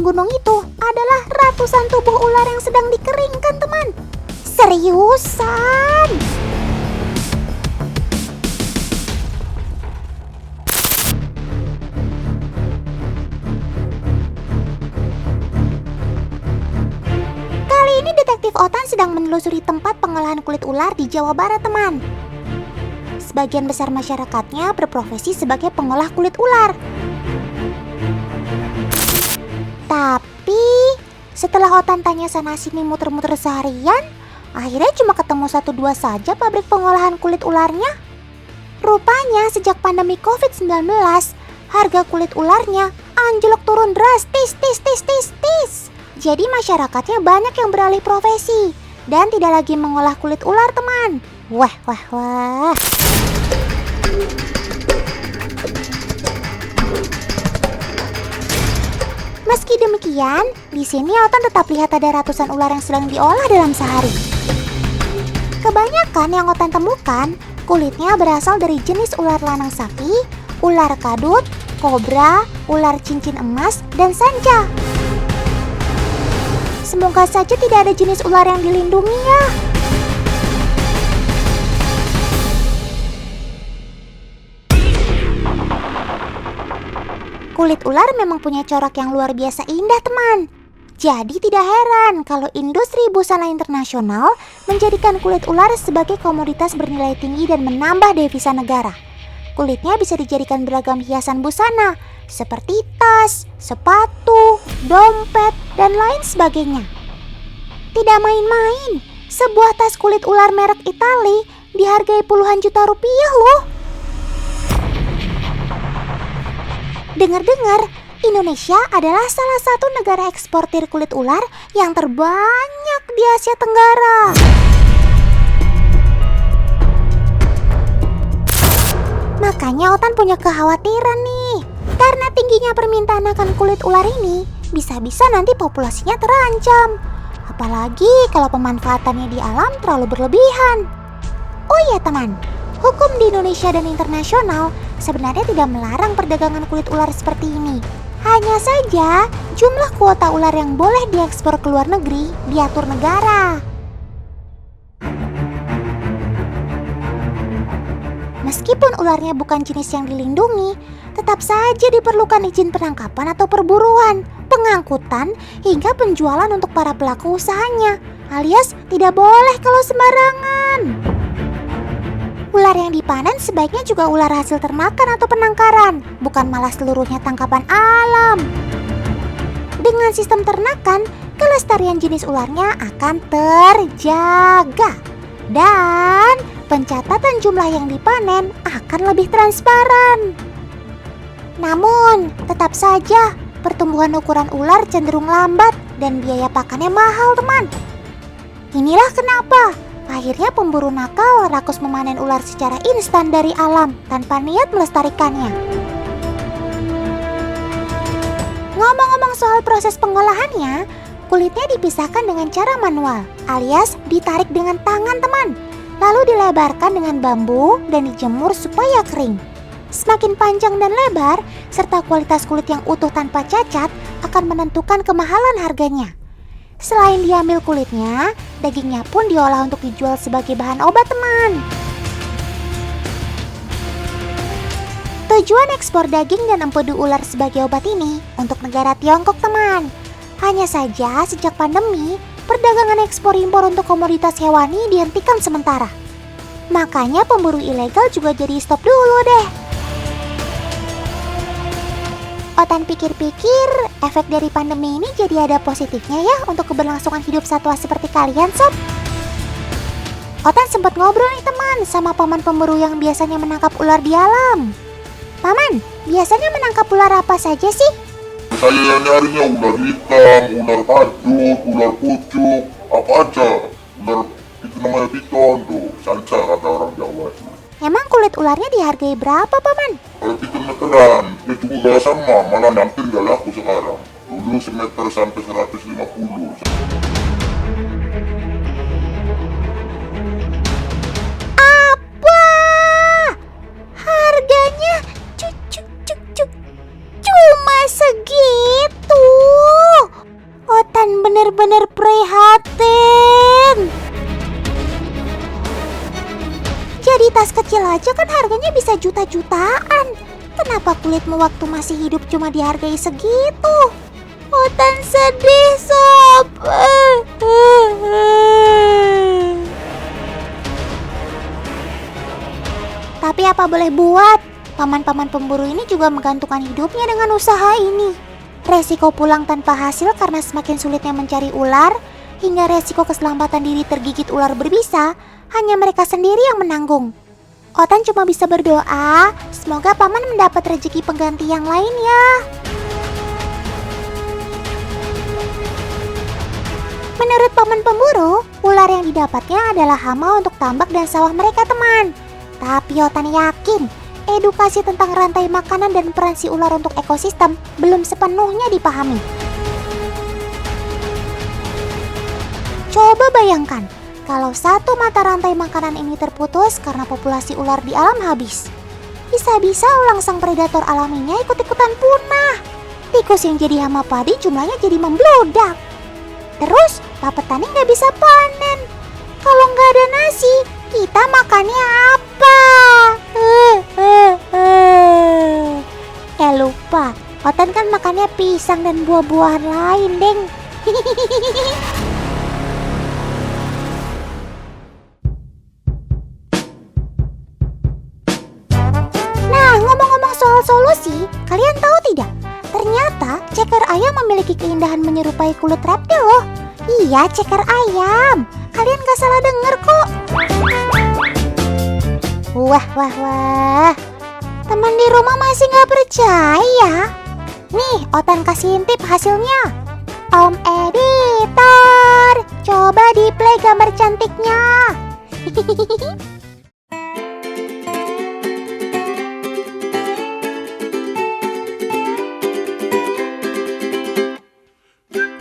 gunung itu adalah ratusan tubuh ular yang sedang dikeringkan, teman. Seriusan? Kali ini Detektif Otan sedang menelusuri tempat pengolahan kulit ular di Jawa Barat, teman. Sebagian besar masyarakatnya berprofesi sebagai pengolah kulit ular. Tapi setelah Otan tanya sana sini muter-muter seharian, akhirnya cuma ketemu 1-2 saja pabrik pengolahan kulit ularnya. Rupanya sejak pandemi COVID-19, harga kulit ularnya anjlok turun drastis. Jadi masyarakatnya banyak yang beralih profesi dan tidak lagi mengolah kulit ular, teman. Wah. Meski demikian, di sini Otan tetap lihat ada ratusan ular yang sedang diolah dalam sehari. Kebanyakan yang Otan temukan, kulitnya berasal dari jenis ular lanang sapi, ular kadut, kobra, ular cincin emas, dan sanja. Semoga saja tidak ada jenis ular yang dilindungi ya. Kulit ular memang punya corak yang luar biasa indah, teman. Jadi tidak heran kalau industri busana internasional menjadikan kulit ular sebagai komoditas bernilai tinggi dan menambah devisa negara. Kulitnya bisa dijadikan beragam hiasan busana, seperti tas, sepatu, dompet, dan lain sebagainya. Tidak main-main, sebuah tas kulit ular merek Itali dihargai puluhan juta rupiah loh. Dengar-dengar, Indonesia adalah salah satu negara eksportir kulit ular yang terbanyak di Asia Tenggara. Makanya Otan punya kekhawatiran nih, karena tingginya permintaan akan kulit ular ini, bisa-bisa nanti populasinya terancam. Apalagi kalau pemanfaatannya di alam terlalu berlebihan. Oh iya teman, hukum di Indonesia dan internasional sebenarnya tidak melarang perdagangan kulit ular seperti ini. Hanya saja jumlah kuota ular yang boleh diekspor ke luar negeri diatur negara. Meskipun ularnya bukan jenis yang dilindungi, tetap saja diperlukan izin penangkapan atau perburuan, pengangkutan, hingga penjualan untuk para pelaku usahanya, alias tidak boleh kalau sembarangan. Ular yang dipanen sebaiknya juga ular hasil ternakan atau penangkaran, bukan malah seluruhnya tangkapan alam. Dengan sistem ternakan, kelestarian jenis ularnya akan terjaga. Dan pencatatan jumlah yang dipanen akan lebih transparan. Namun, tetap saja pertumbuhan ukuran ular cenderung lambat dan biaya pakannya mahal, teman. Inilah kenapa akhirnya pemburu nakal rakus memanen ular secara instan dari alam tanpa niat melestarikannya. Ngomong-ngomong soal proses pengolahannya, kulitnya dipisahkan dengan cara manual, alias ditarik dengan tangan, teman. Lalu dilebarkan dengan bambu dan dijemur supaya kering. Semakin panjang dan lebar, serta kualitas kulit yang utuh tanpa cacat akan menentukan kemahalan harganya. Selain diambil kulitnya, dagingnya pun diolah untuk dijual sebagai bahan obat, teman. Tujuan ekspor daging dan empedu ular sebagai obat ini untuk negara Tiongkok, teman. Hanya saja sejak pandemi, perdagangan ekspor impor untuk komoditas hewani dihentikan sementara. Makanya pemburu ilegal juga jadi stop dulu deh. Otan pikir-pikir, efek dari pandemi ini jadi ada positifnya ya untuk keberlangsungan hidup satwa seperti kalian, sob. Otan sempat ngobrol nih teman sama paman pemburu yang biasanya menangkap ular di alam. Paman, biasanya menangkap ular apa saja sih? Saya nyarinya ular hitam, ular kadut, ular pucuk, apa aja. Ular itu namanya piton tuh, sanca kata orang Jawa. Emang kulit ularnya dihargai berapa, Paman? Kalau piton meteran, itu juga sama, malah hampir gak laku sekarang. Dulu semeter sampai 150. Apa? Harganya cuma segitu? Otan bener-bener prihatin. Jadi tas kecil aja kan harganya bisa juta-jutaan. Kenapa kulitmu waktu masih hidup cuma dihargai segitu? Otan sedih, Sob. Tapi apa boleh buat, paman-paman pemburu ini juga menggantungkan hidupnya dengan usaha ini. Resiko pulang tanpa hasil karena semakin sulitnya mencari ular, hingga resiko keselamatan diri tergigit ular berbisa, hanya mereka sendiri yang menanggung. Otan cuma bisa berdoa, semoga paman mendapat rezeki pengganti yang lain ya. Menurut paman pemburu, ular yang didapatnya adalah hama untuk tambak dan sawah mereka, teman. Tapi Otan yakin, edukasi tentang rantai makanan dan peran si ular untuk ekosistem belum sepenuhnya dipahami. Coba bayangkan, kalau satu mata rantai makanan ini terputus karena populasi ular di alam habis. Bisa-bisa ulang sang predator alaminya ikut-ikutan punah. Tikus yang jadi hama padi jumlahnya jadi membludak. Terus, pak petani nggak bisa panen. Kalau nggak ada nasi, kita makannya apa? Lupa, Otan kan makannya pisang dan buah-buahan lain, deng. Nah, ngomong-ngomong soal solusi, kalian tahu tidak? Ternyata ceker ayam memiliki keindahan menyerupai kulit reptil loh. Iya, ceker ayam. Kalian gak salah denger kok. Wah. Teman di rumah masih gak percaya? Nih, Otan kasih intip hasilnya. Om Editor, coba di play gambar cantiknya.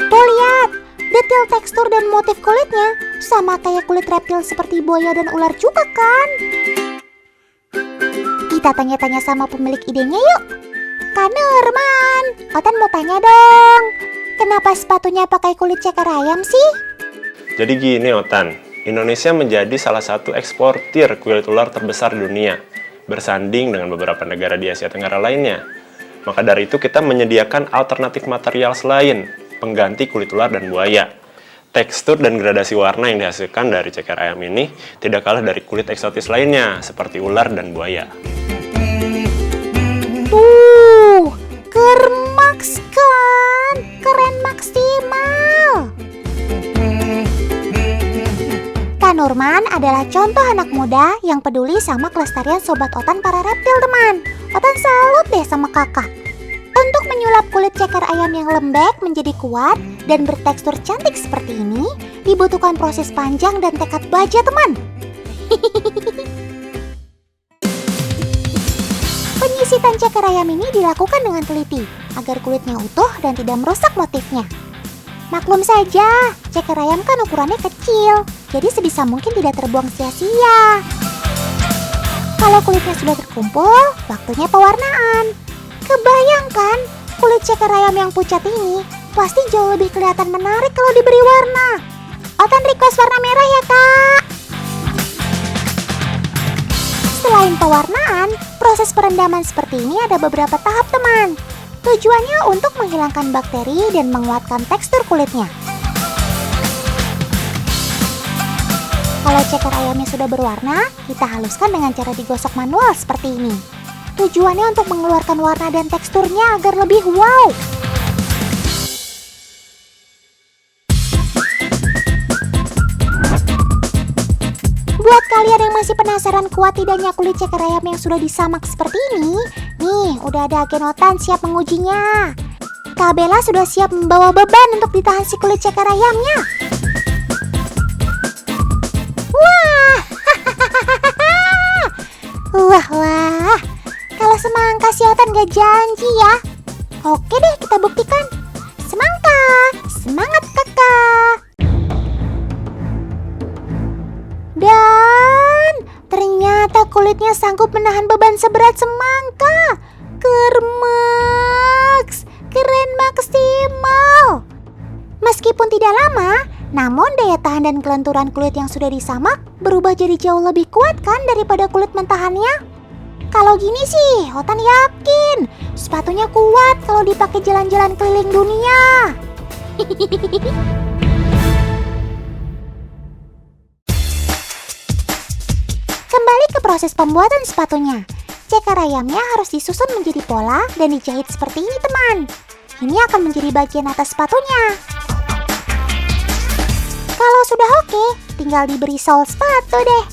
Tuh lihat, detail tekstur dan motif kulitnya sama kayak kulit reptil seperti buaya dan ular juga kan? Kita tanya-tanya sama pemilik idenya yuk. Kak Nurman, Otan mau tanya dong, kenapa sepatunya pakai kulit ceker ayam sih? Jadi gini Otan, Indonesia menjadi salah satu eksportir kulit ular terbesar di dunia, bersanding dengan beberapa negara di Asia Tenggara lainnya. Maka dari itu kita menyediakan alternatif material selain pengganti kulit ular dan buaya. Tekstur dan gradasi warna yang dihasilkan dari ceker ayam ini tidak kalah dari kulit eksotis lainnya, seperti ular dan buaya. Tuh, kermaks kan? Keren maksimal. Kak Nurman adalah contoh anak muda yang peduli sama kelestarian sobat Otan para reptil, teman. Otan salut deh sama kakak. Untuk menyulap kulit ceker ayam yang lembek menjadi kuat dan bertekstur cantik seperti ini, dibutuhkan proses panjang dan tekad baja, teman. Penyisitan ceker ayam ini dilakukan dengan teliti, agar kulitnya utuh dan tidak merusak motifnya. Maklum saja, ceker ayam kan ukurannya kecil, jadi sebisa mungkin tidak terbuang sia-sia. Kalau kulitnya sudah terkumpul, waktunya pewarnaan. Kebayangkan, kulit ceker ayam yang pucat ini pasti jauh lebih kelihatan menarik kalau diberi warna. Otan request warna merah ya, Kak. Selain pewarnaan, proses perendaman seperti ini ada beberapa tahap, teman. Tujuannya untuk menghilangkan bakteri dan menguatkan tekstur kulitnya. Kalau ceker ayamnya sudah berwarna, kita haluskan dengan cara digosok manual seperti ini. Tujuannya untuk mengeluarkan warna dan teksturnya agar lebih wow. Buat kalian yang masih penasaran kuat tidaknya kulit ceker ayam yang sudah disamak seperti ini, nih udah ada agen Otan siap mengujinya. Kak Bella sudah siap membawa beban untuk ditahan si kulit ceker ayamnya. Wah. Kalau semangka si Otan gak janji ya. Oke deh, kita buktikan. Semangka, semangat kakak. Dan ternyata kulitnya sanggup menahan beban seberat semangka. Kermaks, keren maksimal. Meski Meskipun tidak lama, namun daya tahan dan kelenturan kulit yang sudah disamak berubah jadi jauh lebih kuat kan daripada kulit mentahannya? Kalau gini sih, Otan yakin sepatunya kuat kalau dipakai jalan-jalan keliling dunia. Kembali ke proses pembuatan sepatunya. Ceker ayamnya harus disusun menjadi pola dan dijahit seperti ini, teman. Ini akan menjadi bagian atas sepatunya. Kalau sudah oke, tinggal diberi sol sepatu deh.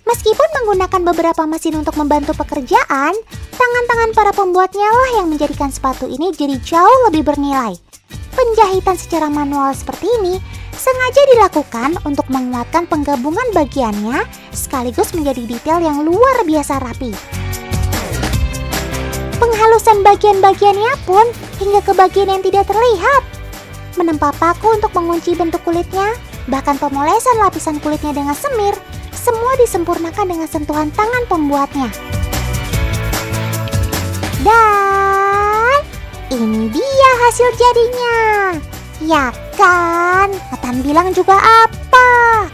Meskipun menggunakan beberapa mesin untuk membantu pekerjaan, tangan-tangan para pembuatnya lah yang menjadikan sepatu ini jadi jauh lebih bernilai. Penjahitan secara manual seperti ini sengaja dilakukan untuk menguatkan penggabungan bagiannya sekaligus menjadi detail yang luar biasa rapi. Penghalusan bagian-bagiannya pun hingga ke bagian yang tidak terlihat. Menempa paku untuk mengunci bentuk kulitnya, bahkan pemolesan lapisan kulitnya dengan semir, semua disempurnakan dengan sentuhan tangan pembuatnya. Dan ini dia hasil jadinya. Ya kan, Otan bilang juga apa?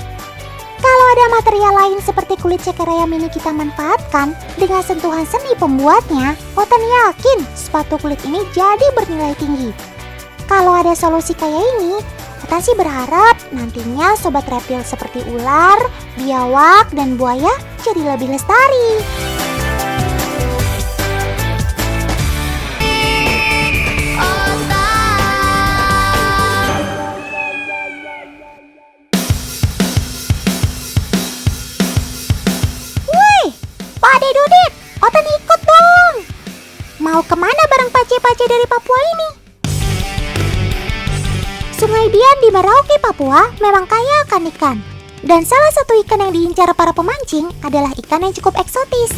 Kalau ada material lain seperti kulit ceker ayam ini kita manfaatkan dengan sentuhan seni pembuatnya, Otan yakin sepatu kulit ini jadi bernilai tinggi. Kalau ada solusi kayak ini, Otan sih berharap nantinya sobat reptil seperti ular, biawak, dan buaya jadi lebih lestari. Wih, Pak Ade Dudit, Otan ikut dong. Mau kemana bareng pace-pace dari Papua ini? Sungai Bian di Merauke, Papua memang kaya akan ikan. Dan salah satu ikan yang diincar para pemancing adalah ikan yang cukup eksotis.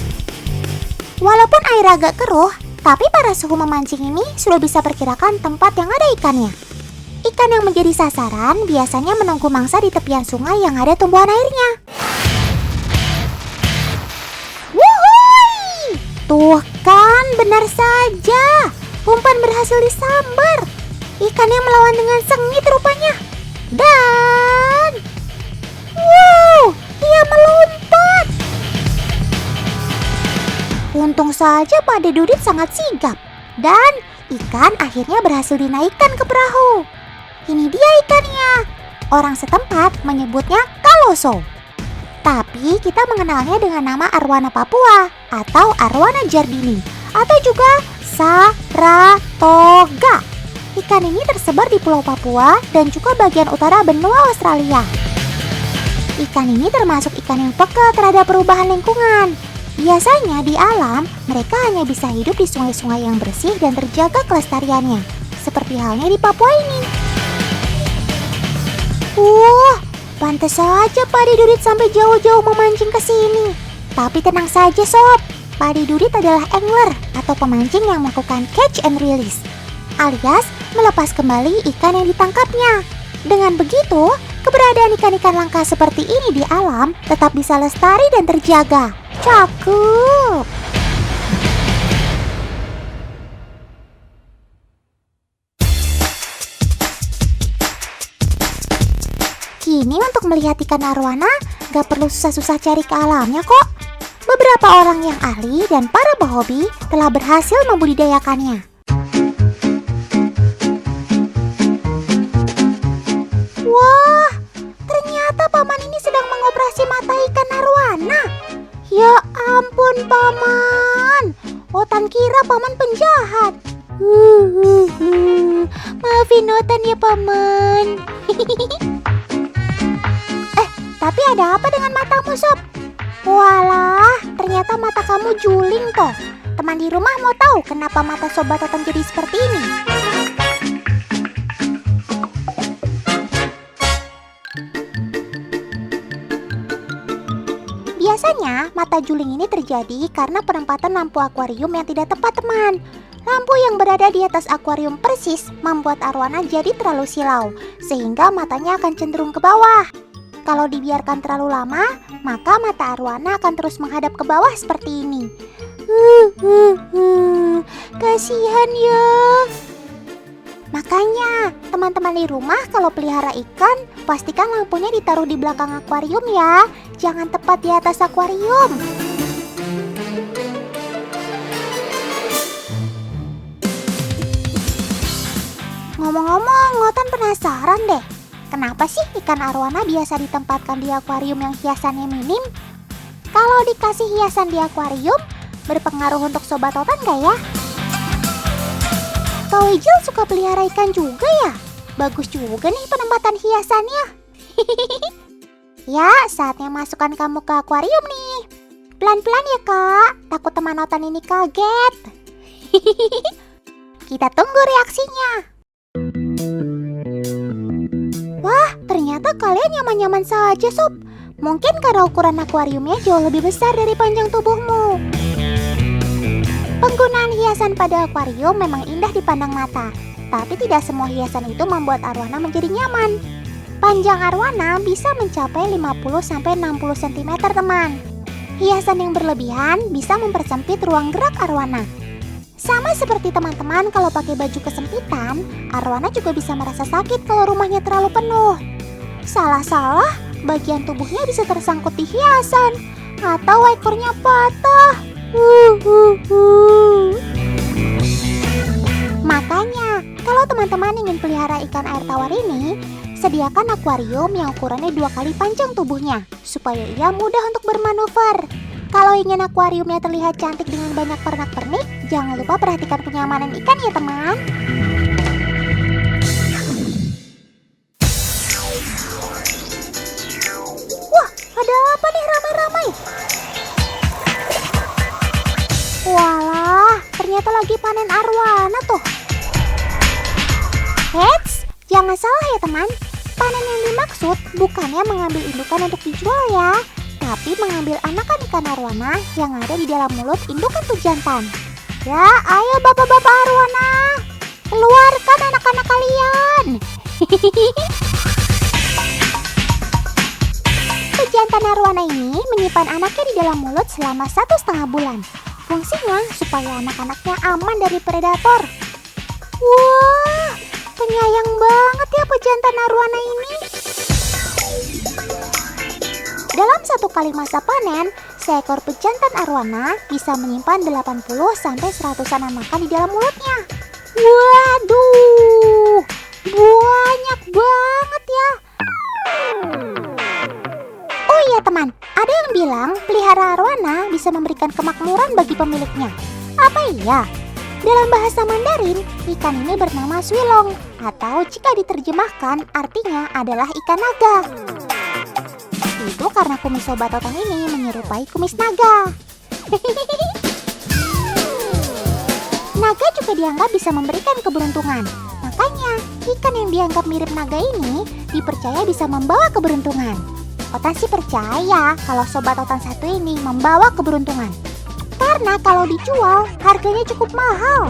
Walaupun air agak keruh, tapi para suhu memancing ini sudah bisa perkirakan tempat yang ada ikannya. Ikan yang menjadi sasaran biasanya menunggu mangsa di tepian sungai yang ada tumbuhan airnya. Wuhui! Tuh kan, benar saja. Umpan berhasil disambar. Ikannya melawan dengan sengit rupanya. Dan wow, ia melompat. Untung saja Pak Ade Dudit sangat sigap. Dan ikan akhirnya berhasil dinaikkan ke perahu. Ini dia ikannya. Orang setempat menyebutnya kaloso. Tapi kita mengenalnya dengan nama arwana Papua atau arwana jardini atau juga saratoga. Ikan ini tersebar di Pulau Papua dan juga bagian utara benua Australia. Ikan ini termasuk ikan yang peka terhadap perubahan lingkungan. Biasanya di alam, mereka hanya bisa hidup di sungai-sungai yang bersih dan terjaga kelestariannya. Seperti halnya di Papua ini. Pantas saja Pak Ade Dudit sampai jauh-jauh memancing ke sini. Tapi tenang saja sob, Pak Ade Dudit adalah angler atau pemancing yang melakukan catch and release, alias melepas kembali ikan yang ditangkapnya. Dengan begitu, keberadaan ikan-ikan langka seperti ini di alam tetap bisa lestari dan terjaga. Cakep! Kini untuk melihat ikan arwana, gak perlu susah-susah cari ke alamnya kok. Beberapa orang yang ahli dan para pehobi telah berhasil membudidayakannya. Wah, ternyata paman ini sedang mengoperasi mata ikan arwana. Ya ampun paman, Otan kira paman penjahat. Maafin Otan ya paman. Tapi ada apa dengan matamu sob? Walah, ternyata mata kamu juling toh. Teman di rumah mau tahu kenapa mata sobat Otan jadi seperti ini? Biasanya, mata juling ini terjadi karena penempatan lampu akuarium yang tidak tepat, teman. Lampu yang berada di atas akuarium persis membuat arwana jadi terlalu silau, sehingga matanya akan cenderung ke bawah. Kalau dibiarkan terlalu lama, maka mata arwana akan terus menghadap ke bawah seperti ini. Kasihan ya. Makanya, teman-teman di rumah kalau pelihara ikan, pastikan lampunya ditaruh di belakang akuarium ya. Jangan tepat di atas akuarium. Ngomong-ngomong, Ngotan penasaran deh. Kenapa sih ikan arwana biasa ditempatkan di akuarium yang hiasannya minim? Kalau dikasih hiasan di akuarium, berpengaruh untuk Sobat Otan gak ya? Kau Ijil suka pelihara ikan juga ya? Bagus juga nih penempatan hiasannya. Ya, saatnya masukkan kamu ke akuarium nih. Pelan-pelan ya kak, takut teman Otan ini kaget. Kita tunggu reaksinya. Wah, ternyata kalian nyaman-nyaman saja sob. Mungkin karena ukuran akuariumnya jauh lebih besar dari panjang tubuhmu. Penggunaan hiasan pada akuarium memang indah dipandang mata, tapi tidak semua hiasan itu membuat arwana menjadi nyaman. Panjang arwana bisa mencapai 50-60 cm teman. Hiasan yang berlebihan bisa mempersempit ruang gerak arwana. Sama seperti teman-teman kalau pakai baju kesempitan, arwana juga bisa merasa sakit kalau rumahnya terlalu penuh. Salah-salah, bagian tubuhnya bisa tersangkut di hiasan, atau ekornya patah. Makanya, kalau teman-teman ingin pelihara ikan air tawar ini, sediakan akuarium yang ukurannya 2 kali panjang tubuhnya, supaya ia mudah untuk bermanuver. Kalau ingin akuariumnya terlihat cantik dengan banyak pernak-pernik, jangan lupa perhatikan kenyamanan ikan ya teman. Wah, ada apa nih ramai-ramai? Walah, ternyata lagi panen arwana tuh. Heits, jangan salah ya teman. Panen yang dimaksud bukannya mengambil indukan untuk dijual ya, tapi mengambil anakan ikan arwana yang ada di dalam mulut indukan pejantan. Ya, ayo bapak-bapak arwana, keluarkan anak-anak kalian. Pejantan arwana ini menyimpan anaknya di dalam mulut selama 1,5 bulan. Fungsinya supaya anak-anaknya aman dari predator. Wah, penyayang banget ya pejantan arwana ini. Dalam 1 kali masa panen, seekor pejantan arwana bisa menyimpan 80-100 anakan di dalam mulutnya. Waduh, banyak banget ya. Oh iya teman, ada yang bilang pelihara arwana bisa memberikan kemakmuran bagi pemiliknya. Apa iya? Dalam bahasa Mandarin, ikan ini bernama swilong, atau jika diterjemahkan artinya adalah ikan naga. Itu karena kumis Sobat Otan ini menyerupai kumis naga. Naga juga dianggap bisa memberikan keberuntungan. Makanya, ikan yang dianggap mirip naga ini dipercaya bisa membawa keberuntungan. Otan sih percaya kalau Sobat Otan satu ini membawa keberuntungan. Karena kalau dijual, harganya cukup mahal.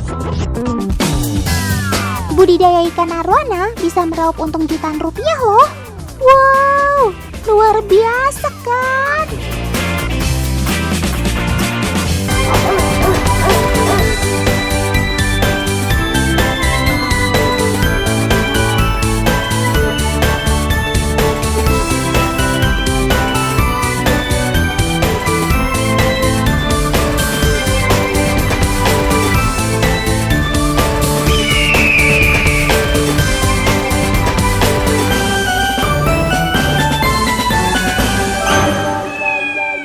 Budidaya ikan arwana bisa meraup untung jutaan rupiah loh. Wow, luar biasa kan?